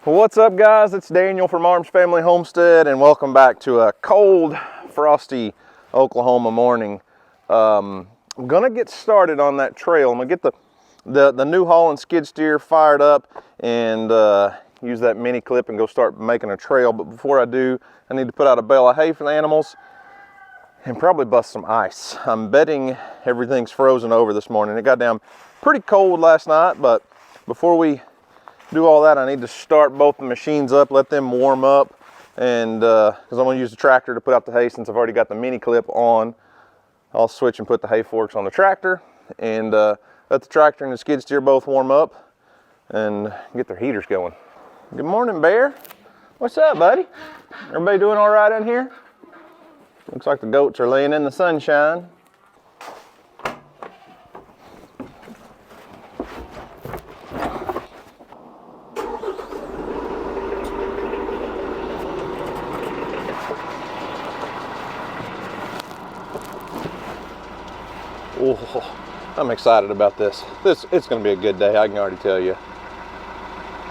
What's up, guys? It's Daniel from Arms Family Homestead, and welcome back to a cold, frosty Oklahoma morning. I'm gonna get started on that trail. I'm gonna get the new Holland skid steer fired up and use that mini clip and go start making a trail. But before I do, I need to put out a bale of hay for the animals and probably bust some ice. I'm betting everything's frozen over this morning. It got down pretty cold last night, but before we do all that, I need to start both the machines up, let them warm up, and because I'm going to use the tractor to put out the hay since I've already got the mini clip on. I'll switch and put the hay forks on the tractor and let the tractor and the skid steer both warm up and get their heaters going. Good morning, Bear. What's up, buddy? Everybody doing all right in here? Looks like the goats are laying in the sunshine. Oh, I'm excited about this. It's going to be a good day, I can already tell you.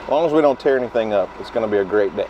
As long as we don't tear anything up, it's going to be a great day.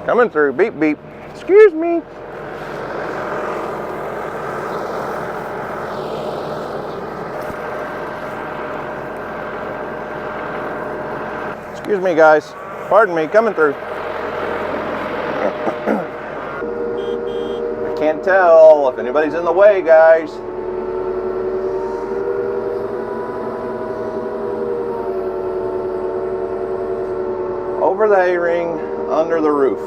Coming through, beep, beep. Excuse me. Excuse me, guys. Pardon me, coming through. I can't tell if anybody's in the way, guys. Over the hay ring, under the roof.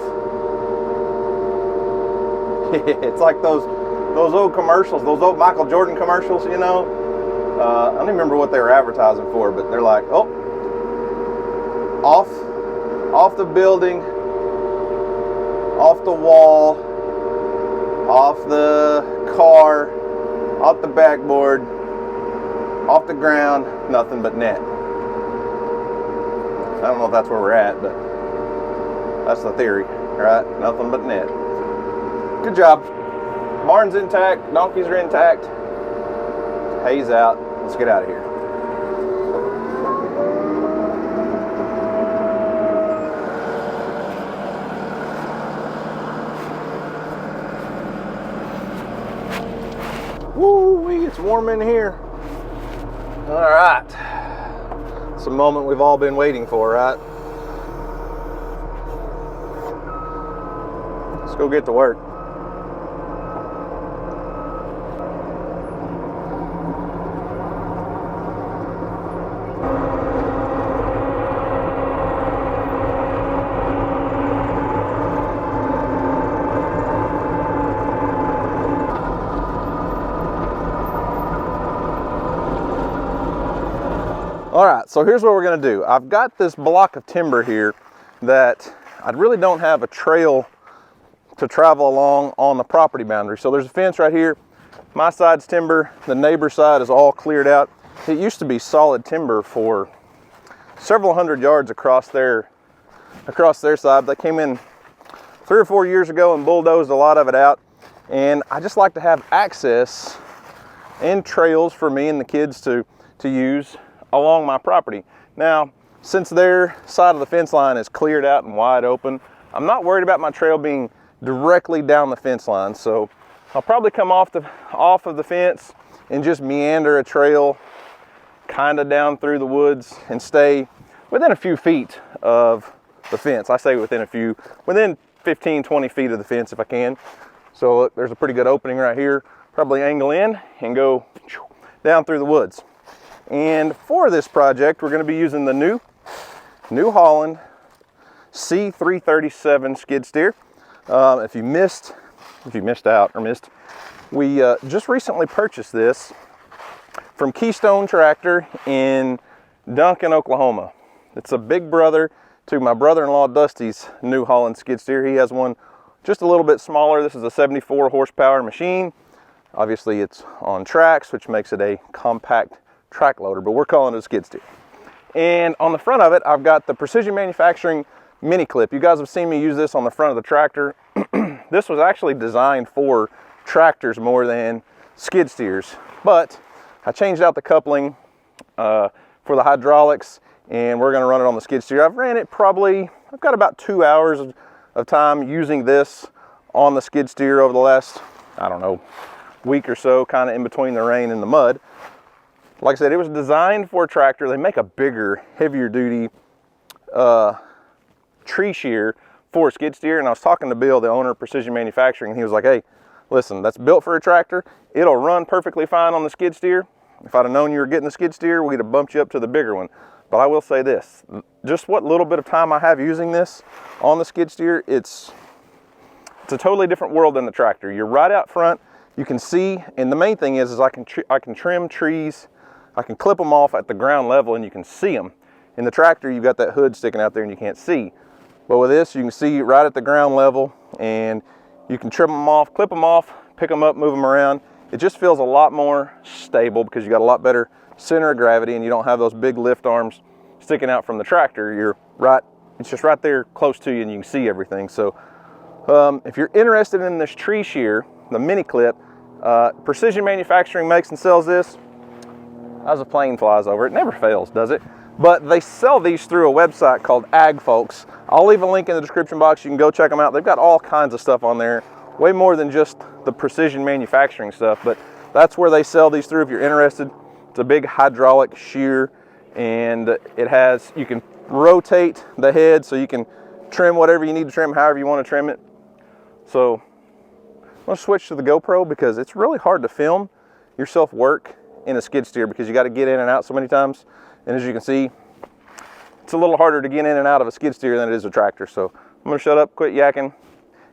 It's like those old commercials, those old Michael Jordan commercials, you know. I don't even remember what they were advertising for, but they're like, oh, off the building, off the wall, off the car, off the backboard, off the ground, nothing but net. I don't know if that's where we're at, but that's the theory, right? Nothing but net. Good job. Barn's intact, donkeys are intact, hay's out. Let's get out of here. Woo-wee, it's warm in here. All right. It's a moment we've all been waiting for, right? Let's go get to work. All right, so here's what we're gonna do. I've got this block of timber here that I really don't have a trail to travel along on the property boundary. So there's a fence right here. My side's timber, the neighbor's side is all cleared out. It used to be solid timber for several hundred yards across their side. They came in 3 or 4 years ago and bulldozed a lot of it out. And I just like to have access and trails for me and the kids to use along my property. Now, since their side of the fence line is cleared out and wide open, I'm not worried about my trail being directly down the fence line. So I'll probably come off of the fence and just meander a trail kind of down through the woods and stay within a few feet of the fence. I say within 15, 20 feet of the fence if I can. So look, there's a pretty good opening right here. Probably angle in and go down through the woods. And for this project, we're going to be using the new Holland C337 skid steer. If you missed out, we just recently purchased this from Keystone Tractor in Duncan, Oklahoma. It's a big brother to my brother-in-law Dusty's new Holland skid steer. He has one just a little bit smaller. This is a 74 horsepower machine. Obviously it's on tracks, which makes it a compact track loader, but we're calling it a skid steer. And on the front of it, I've got the Precision Manufacturing mini clip. You guys have seen me use this on the front of the tractor. This was actually designed for tractors more than skid steers, but I changed out the coupling for the hydraulics, and we're going to run it on the skid steer. I've got about 2 hours of time using this on the skid steer over the last, I don't know, week or so, kind of in between the rain and the mud. Like I said, it was designed for a tractor. They make a bigger, heavier duty tree shear for a skid steer, and I was talking to Bill, the owner of Precision Manufacturing, and he was like, hey, listen, that's built for a tractor. It'll run perfectly fine on the skid steer. If I'd have known you were getting the skid steer, we'd have bumped you up to the bigger one. But I will say this, just what little bit of time I have using this on the skid steer, it's a totally different world than the tractor. You're right out front, you can see, and the main thing is I can trim trees, I can clip them off at the ground level and you can see them. In the tractor, you've got that hood sticking out there and you can't see. But with this, you can see right at the ground level, and you can trim them off, clip them off, pick them up, move them around. It just feels a lot more stable because you got a lot better center of gravity and you don't have those big lift arms sticking out from the tractor. It's just right there close to you and you can see everything. So if you're interested in this tree shear, the mini clip, Precision Manufacturing makes and sells this. As a plane flies over, it never fails, does it? But they sell these through a website called Ag Folks. I'll leave a link in the description box. You can go check them out. They've got all kinds of stuff on there, way more than just the Precision Manufacturing stuff, but that's where they sell these through if you're interested. It's a big hydraulic shear, and you can rotate the head so you can trim whatever you need to trim, however you want to trim it. So I'm going to switch to the GoPro because it's really hard to film yourself work in a skid steer because you got to get in and out so many times. And as you can see, it's a little harder to get in and out of a skid steer than it is a tractor. So I'm going to shut up, quit yakking,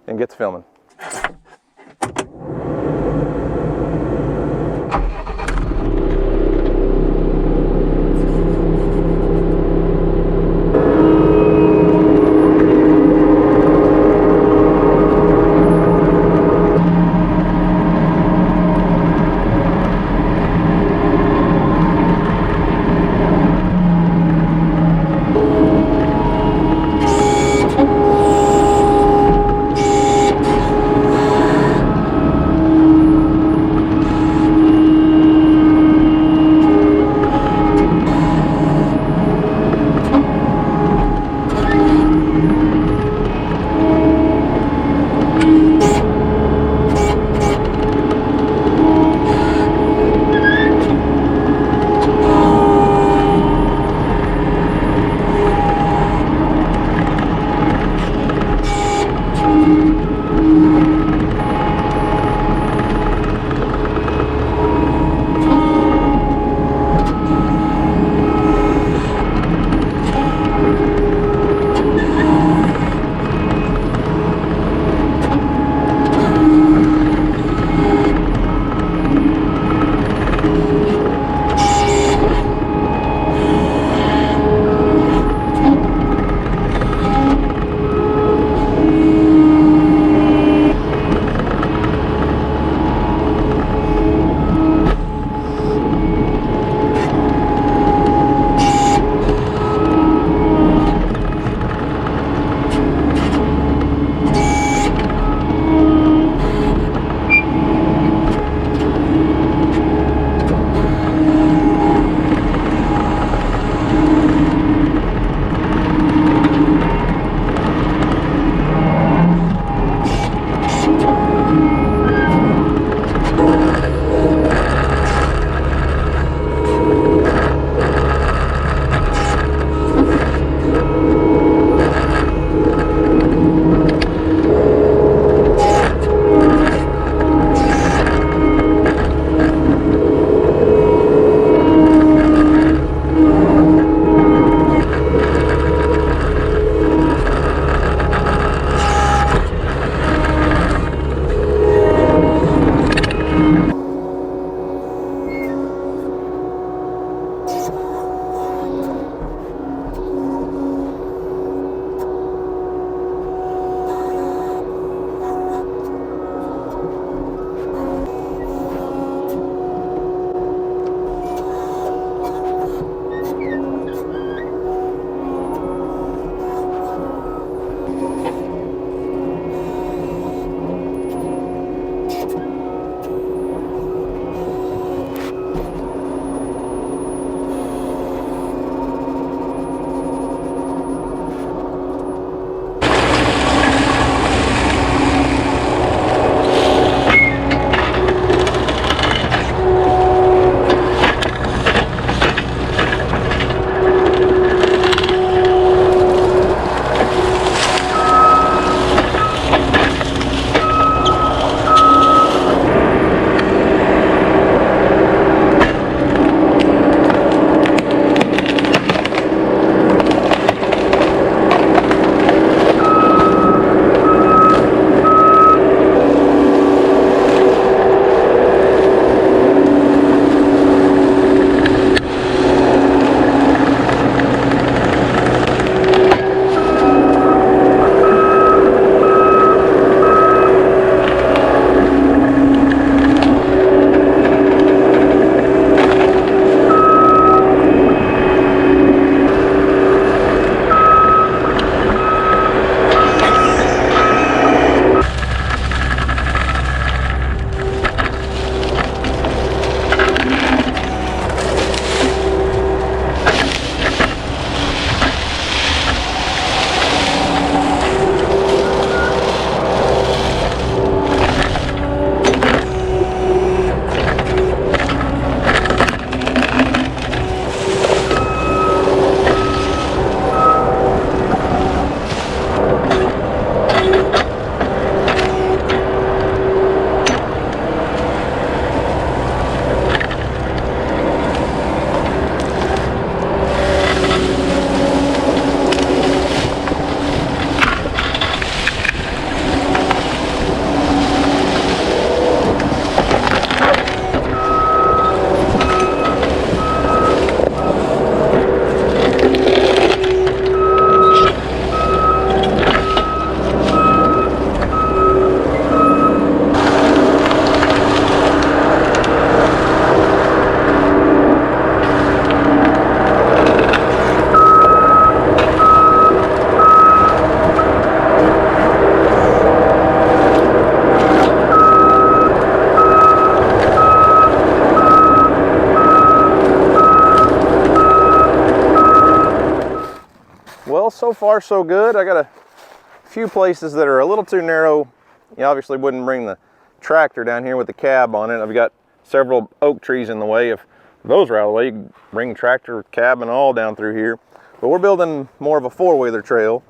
and get to filming. so far so good. I got a few places that are a little too narrow. You obviously wouldn't bring the tractor down here with the cab on it. I've got several oak trees in the way. If those are out of the way, you can bring tractor, cab, and all down through here. But we're building more of a four-wheeler trail,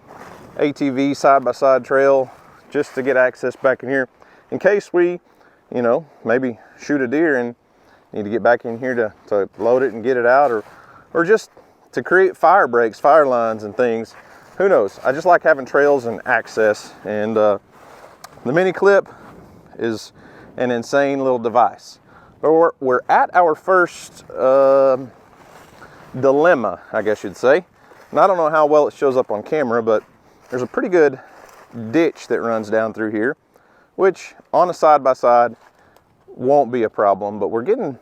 ATV side-by-side trail, just to get access back in here in case we, you know, maybe shoot a deer and need to get back in here to load it and get it out, or just to create fire breaks, fire lines and things. Who knows? I just like having trails and access, and the mini clip is an insane little device. But we're at our first dilemma, I guess you'd say. And I don't know how well it shows up on camera, but there's a pretty good ditch that runs down through here, which on a side-by-side won't be a problem, but we're getting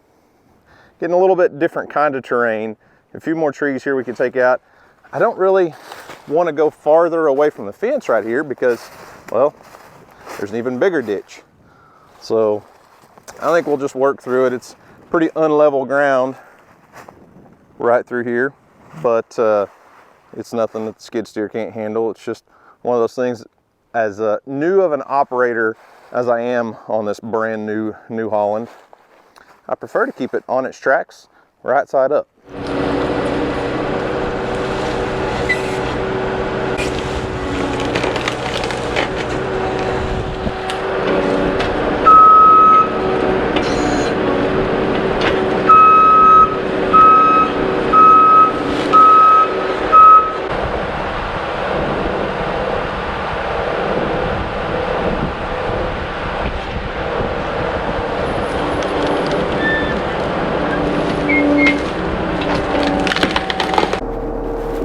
a little bit different kind of terrain. A few more trees here we can take out. I don't really want to go farther away from the fence right here because, well, there's an even bigger ditch. So I think we'll just work through it. It's pretty unlevel ground right through here, but it's nothing that the skid steer can't handle. It's just one of those things, as new of an operator as I am on this brand new New Holland, I prefer to keep it on its tracks, right side up.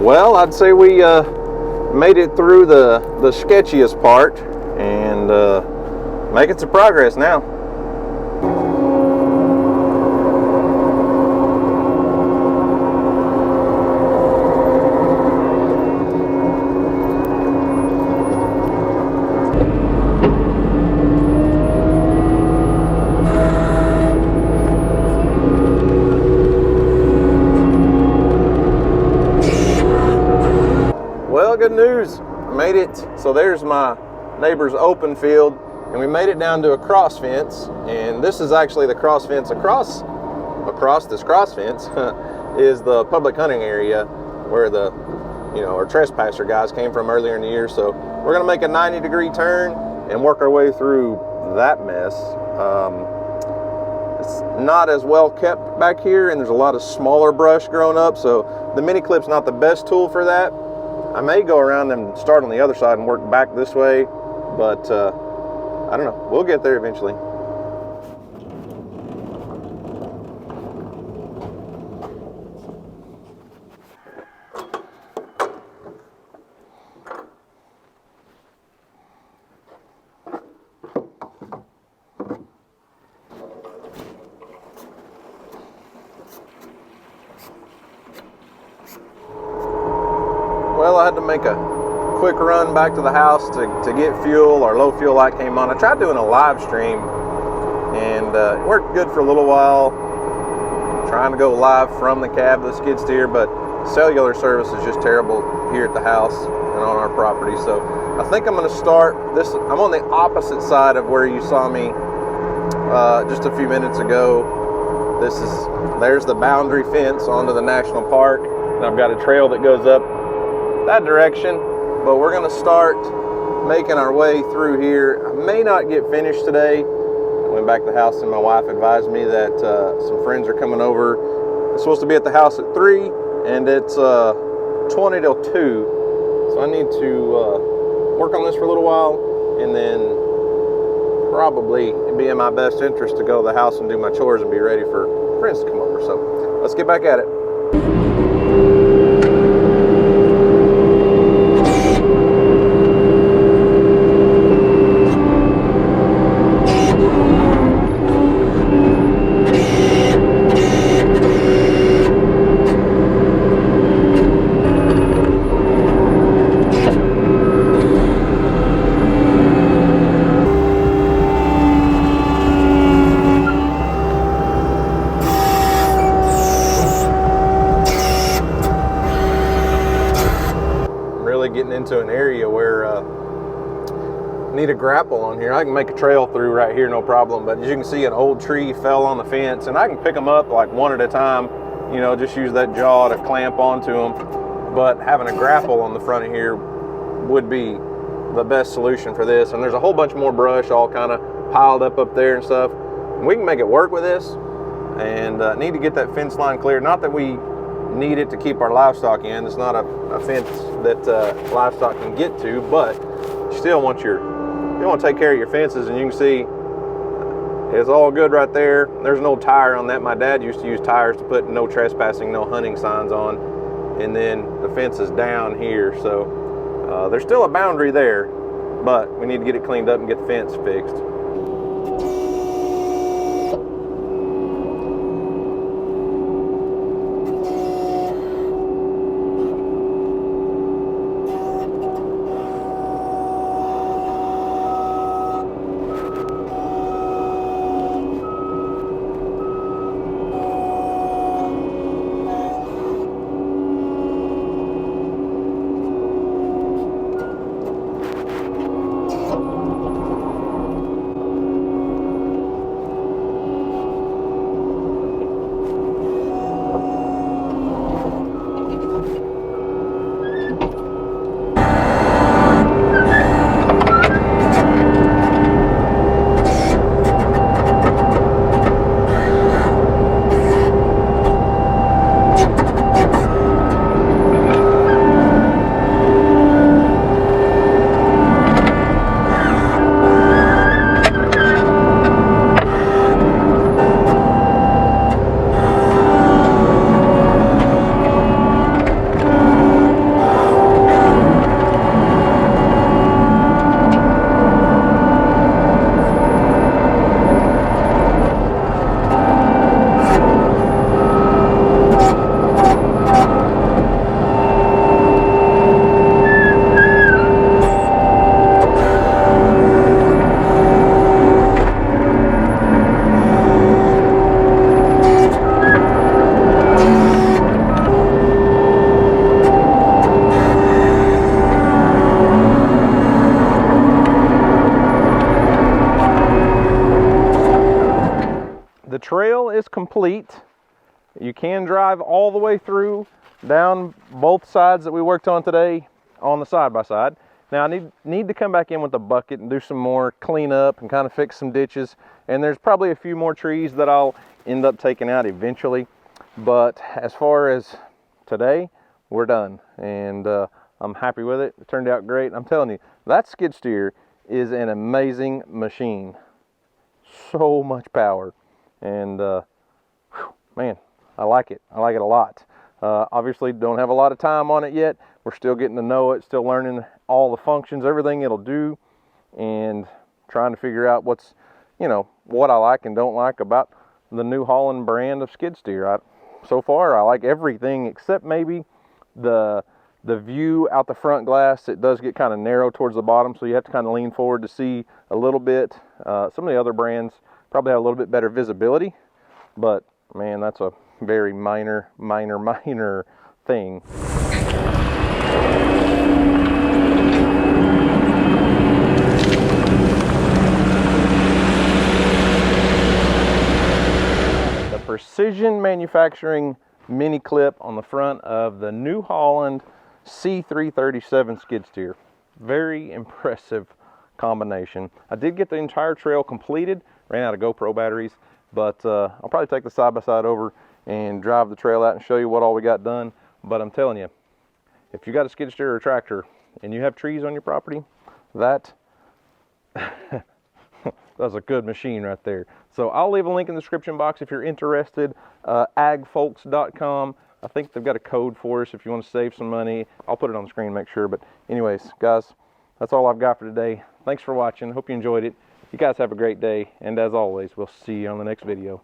Well, I'd say we made it through the sketchiest part and making some progress now. Good news, I made it. So there's my neighbor's open field, and we made it down to a cross fence, and this is actually the cross fence. Across this cross fence is the public hunting area where the, you know, our trespasser guys came from earlier in the year. So we're gonna make a 90-degree turn and work our way through that mess. It's not as well kept back here, and there's a lot of smaller brush growing up, so the mini clip's not the best tool for that. I may go around and start on the other side and work back this way, but I don't know. We'll get there eventually. Well, I had to make a quick run back to the house to get fuel. Our low fuel light came on. I tried doing a live stream, and it worked good for a little while, trying to go live from the cab of the skid steer, but cellular service is just terrible here at the house and on our property. So I think I'm going to start this. I'm on the opposite side of where you saw me just a few minutes ago. There's the boundary fence onto the national park, and I've got a trail that goes up that direction, but we're going to start making our way through here. I may not get finished today. I went back to the house and my wife advised me that some friends are coming over. I'm supposed to be at the house at 3 and it's 20 till 2, so I need to work on this for a little while, and then probably it'd be in my best interest to go to the house and do my chores and be ready for friends to come over. So let's get back at it. need a grapple on here. I can make a trail through right here, no problem. But as you can see, an old tree fell on the fence, and I can pick them up like one at a time. You know, just use that jaw to clamp onto them. But having a grapple on the front of here would be the best solution for this. And there's a whole bunch more brush all kind of piled up there and stuff. And we can make it work with this, and need to get that fence line cleared. Not that we need it to keep our livestock in. It's not a fence that livestock can get to, but you still want to take care of your fences. And you can see it's all good right there. There's an old tire on that. My dad used to use tires to put no trespassing, no hunting signs on. And then the fence is down here, so there's still a boundary there, but we need to get it cleaned up and get the fence fixed. The trail is complete. You can drive all the way through down both sides that we worked on today on the side-by-side. Now I need to come back in with a bucket and do some more cleanup and kind of fix some ditches. And there's probably a few more trees that I'll end up taking out eventually. But as far as today, we're done. And I'm happy with it. It turned out great. I'm telling you, that skid steer is an amazing machine. So much power. And man, I like it. I like it a lot. Obviously don't have a lot of time on it yet. We're still getting to know it, still learning all the functions, everything it'll do, and trying to figure out what's, you know, what I like and don't like about the New Holland brand of skid steer. So far I like everything except maybe the view out the front glass. It does get kind of narrow towards the bottom, so you have to kind of lean forward to see a little bit. Some of the other brands probably have a little bit better visibility, but man, that's a very minor thing. The precision manufacturing mini clip on the front of the New Holland C337 skid steer. Very impressive combination. I did get the entire trail completed. Ran out of GoPro batteries, but I'll probably take the side-by-side over and drive the trail out and show you what all we got done. But I'm telling you, if you got a skid steer or a tractor and you have trees on your property, that that's a good machine right there. So I'll leave a link in the description box if you're interested. agfolks.com. I think they've got a code for us if you want to save some money. I'll put it on the screen, make sure. But anyways, guys, that's all I've got for today. Thanks for watching. Hope you enjoyed it. You guys have a great day, and as always, we'll see you on the next video.